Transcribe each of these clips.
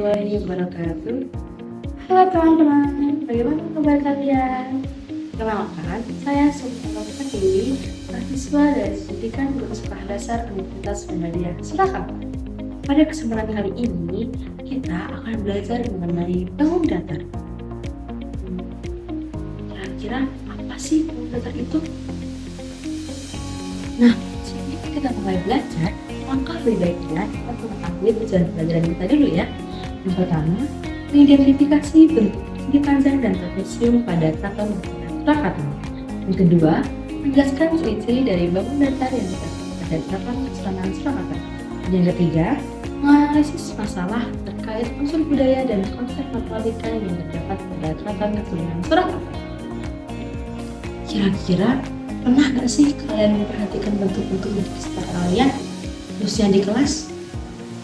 warahmatullahi wabarakatuh. Halo teman-teman, bagaimana kabar kalian? Perkenalkan, saya Sultan Fatili, mahasiswa dari Pendidikan Guru Sekolah Dasar Universitas Muhammadiyah Surakarta. Pada kesempatan kali ini, kita akan belajar mengenai bangun datar. Kira-kira apa sih bangun datar itu? Nah, sebelum kita mulai belajar, langkah lebih baiknya kita mengetahui tujuan pelajaran kita dulu ya. Yang pertama, mengidentifikasi bentuk persegi panjang dan trapesium pada keraton Surakarta. Yang kedua, menjelaskan ciri-ciri dari bangun datar yang terdapat pada keraton Surakarta. Yang ketiga, menganalisis masalah terkait unsur budaya dan konsep matematika yang terdapat pada keraton Keturunan Surakarta. Kira-kira pernah nggak sih kalian memperhatikan bentuk-bentuk di sekitar kalian? Khususnya di kelas,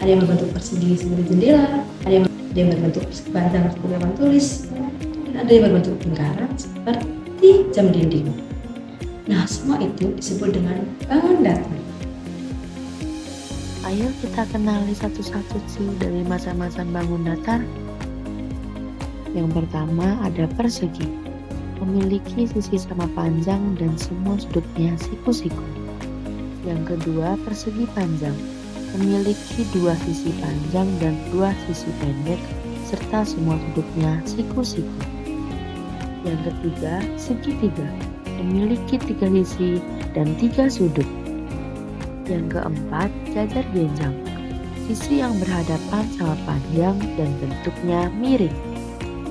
ada yang berbentuk persegi seperti jendela, ada yang berbentuk persegi panjang seperti papan tulis, dan ada yang berbentuk lingkaran seperti jam dinding. Nah, semua itu disebut dengan bangun datar. Ayo kita kenali satu-satu sih dari macam-macam bangun datar. Yang pertama ada persegi, memiliki sisi sama panjang dan semua sudutnya siku-siku. Yang kedua persegi panjang, memiliki dua sisi panjang dan dua sisi pendek serta semua sudutnya siku-siku. Yang ketiga segitiga, memiliki tiga sisi dan tiga sudut. Yang keempat jajar genjang, sisi yang berhadapan sama panjang dan bentuknya miring.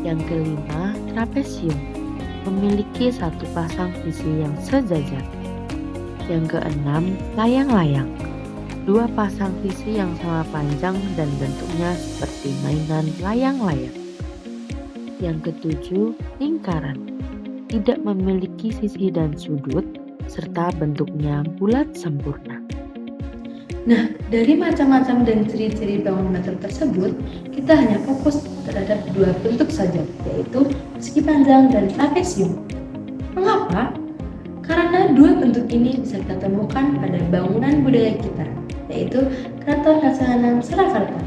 Yang kelima trapesium, memiliki satu pasang sisi yang sejajar. Yang keenam layang-layang, dua pasang sisi yang sama panjang dan bentuknya seperti mainan layang-layang. Yang ketujuh lingkaran, tidak memiliki sisi dan sudut serta bentuknya bulat sempurna. Nah, dari macam-macam dan ciri-ciri bangun datar tersebut, kita hanya fokus terhadap dua bentuk saja, yaitu persegi panjang dan trapesium. Mengapa? Karena dua bentuk ini bisa kita temukan pada bangunan budaya kita, yaitu Keraton Kasehanan Surakarta.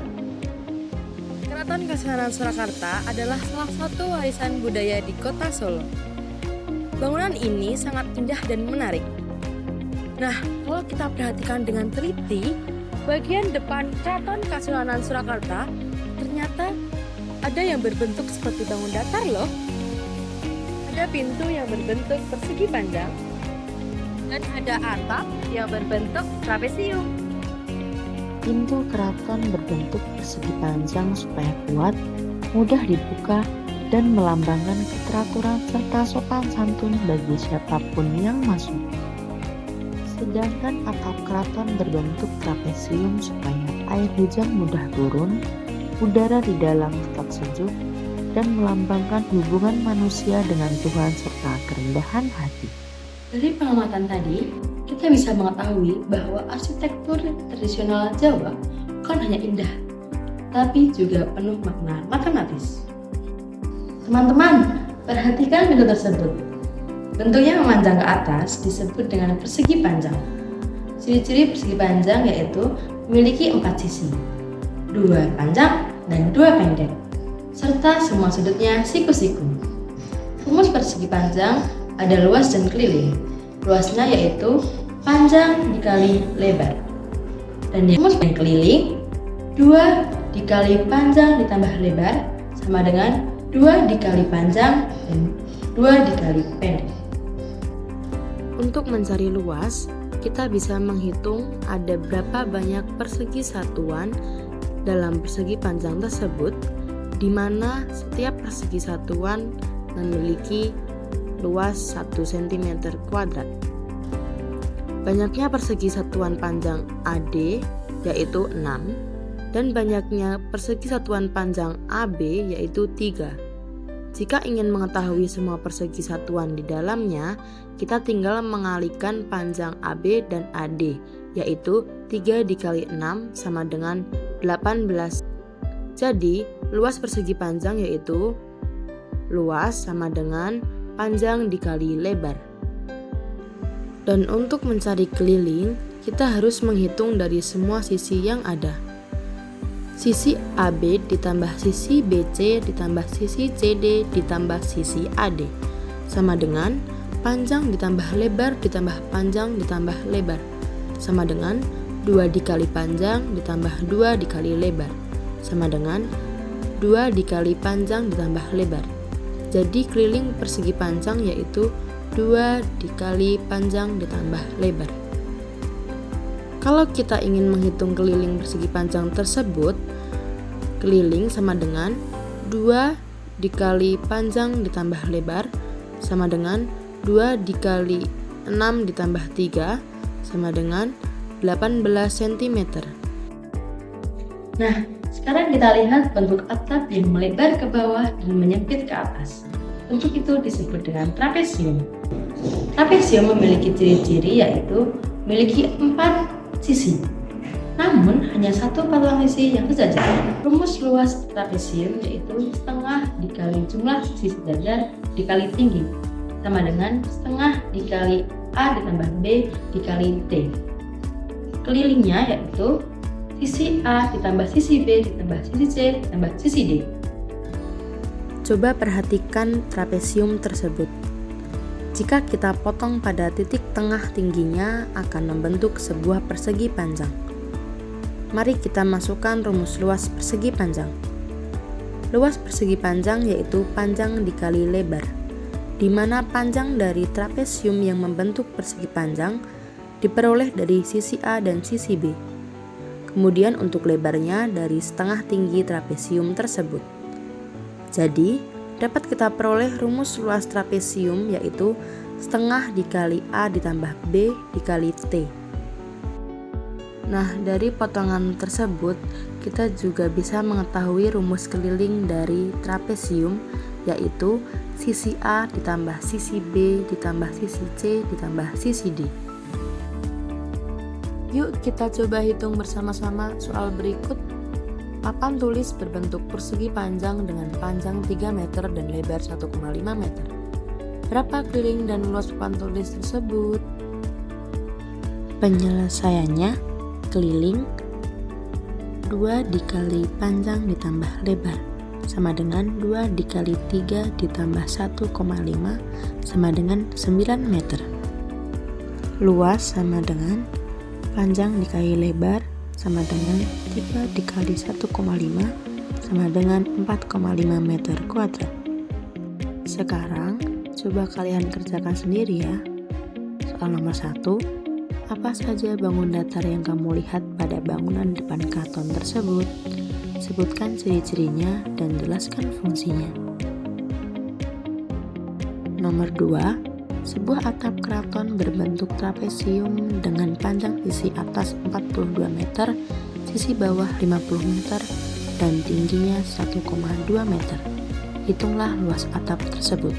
Keraton Kasehanan Surakarta adalah salah satu warisan budaya di kota Solo. Bangunan ini sangat indah dan menarik. Nah, kalau kita perhatikan dengan teliti, bagian depan Keraton Kasehanan Surakarta ternyata ada yang berbentuk seperti bangun datar loh. Ada pintu yang berbentuk persegi panjang dan ada atap yang berbentuk trapesium. Pintu keraton berbentuk persegi panjang supaya kuat, mudah dibuka, dan melambangkan keteraturan serta sopan santun bagi siapapun yang masuk. Sedangkan atap keraton berbentuk trapesium supaya air hujan mudah turun, udara di dalam tetap sejuk, dan melambangkan hubungan manusia dengan Tuhan serta kerendahan hati. Dari pengamatan tadi, kita bisa mengetahui bahwa arsitektur tradisional Jawa bukan hanya indah, tapi juga penuh makna matematis. Teman-teman, perhatikan pintu tersebut. Bentuknya memanjang ke atas disebut dengan persegi panjang. Ciri-ciri persegi panjang yaitu memiliki 4 sisi, 2 panjang dan 2 pendek, serta semua sudutnya siku-siku. Rumus persegi panjang ada luas dan keliling. Luasnya yaitu panjang dikali lebar. Dan rumus keliling 2 dikali panjang ditambah lebar sama dengan 2 dikali panjang dan 2 dikali pendek. Untuk mencari luas, kita bisa menghitung ada berapa banyak persegi satuan dalam persegi panjang tersebut, di mana setiap persegi satuan memiliki luas 1 cm². Banyaknya persegi satuan panjang AD yaitu 6 dan banyaknya persegi satuan panjang AB yaitu 3. Jika ingin mengetahui semua persegi satuan di dalamnya, kita tinggal mengalikan panjang AB dan AD yaitu 3 dikali 6 sama dengan 18. Jadi luas persegi panjang yaitu luas sama dengan panjang dikali lebar. Dan untuk mencari keliling, kita harus menghitung dari semua sisi yang ada. sisi AB ditambah sisi BC ditambah sisi CD ditambah sisi AD sama dengan panjang ditambah lebar ditambah panjang ditambah lebar sama dengan 2 dikali panjang ditambah 2 dikali lebar sama dengan 2 dikali panjang ditambah lebar. Jadi keliling persegi panjang yaitu 2 dikali panjang ditambah lebar. Kalau kita ingin menghitung keliling persegi panjang tersebut, keliling sama dengan 2 dikali panjang ditambah lebar sama dengan 2 dikali 6 ditambah 3 sama dengan 18 cm. Nah, sekarang kita lihat bentuk atap yang melebar ke bawah dan menyempit ke atas. Bentuk itu disebut dengan trapesium. Trapesium memiliki ciri-ciri yaitu memiliki 4 sisi. Namun, hanya satu pasang sisi yang sejajar. Rumus luas trapesium yaitu setengah dikali jumlah sisi sejajar dikali tinggi sama dengan setengah dikali A ditambah B dikali T. Kelilingnya yaitu sisi A ditambah sisi B ditambah sisi C ditambah sisi D. Coba perhatikan trapesium tersebut. Jika kita potong pada titik tengah tingginya akan membentuk sebuah persegi panjang. Mari kita masukkan rumus luas persegi panjang. Luas persegi panjang yaitu panjang dikali lebar, di mana panjang dari trapesium yang membentuk persegi panjang diperoleh dari sisi A dan sisi B. Kemudian untuk lebarnya dari setengah tinggi trapesium tersebut. Jadi, dapat kita peroleh rumus luas trapesium yaitu setengah dikali A ditambah B dikali T. Nah, dari potongan tersebut, kita juga bisa mengetahui rumus keliling dari trapesium yaitu sisi A ditambah sisi B ditambah sisi C ditambah sisi D. Yuk kita coba hitung bersama-sama soal berikut. Papan tulis berbentuk persegi panjang dengan panjang 3 meter dan lebar 1,5 meter. Berapa keliling dan luas papan tulis tersebut? Penyelesaiannya, keliling 2 dikali panjang ditambah lebar sama dengan 2 dikali 3 ditambah 1,5 sama dengan 9 meter. Luas sama dengan panjang dikali lebar sama dengan 3 dikali 1,5 sama dengan 4,5 meter kuadrat. Sekarang coba kalian kerjakan sendiri ya. Soal nomor 1, apa saja bangun datar yang kamu lihat pada bangunan depan keraton tersebut? Sebutkan ciri-cirinya dan jelaskan fungsinya. Nomor 2, sebuah atap keraton berbentuk trapesium dengan panjang sisi atas 42 meter, sisi bawah 50 meter, dan tingginya 1,2 meter. Hitunglah luas atap tersebut.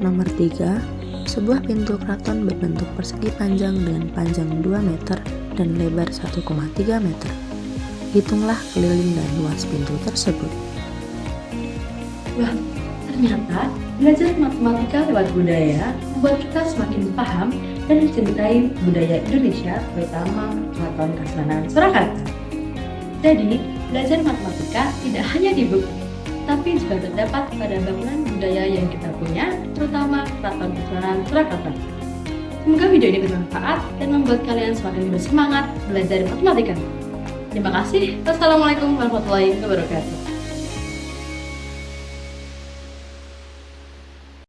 Nomor 3, sebuah pintu keraton berbentuk persegi panjang dengan panjang 2 meter dan lebar 1,3 meter. Hitunglah keliling dan luas pintu tersebut. Wah, ternyata belajar matematika lewat budaya membuat kita semakin paham dan mencintai budaya Indonesia, terutama keraton Kasenanan Surakarta. Jadi, belajar matematika tidak hanya di buku, tapi juga terdapat pada bangunan budaya yang kita punya, terutama keraton Kasenanan Surakarta. Semoga video ini bermanfaat dan membuat kalian semakin bersemangat belajar matematika. Terima kasih. Wassalamualaikum warahmatullahi wabarakatuh.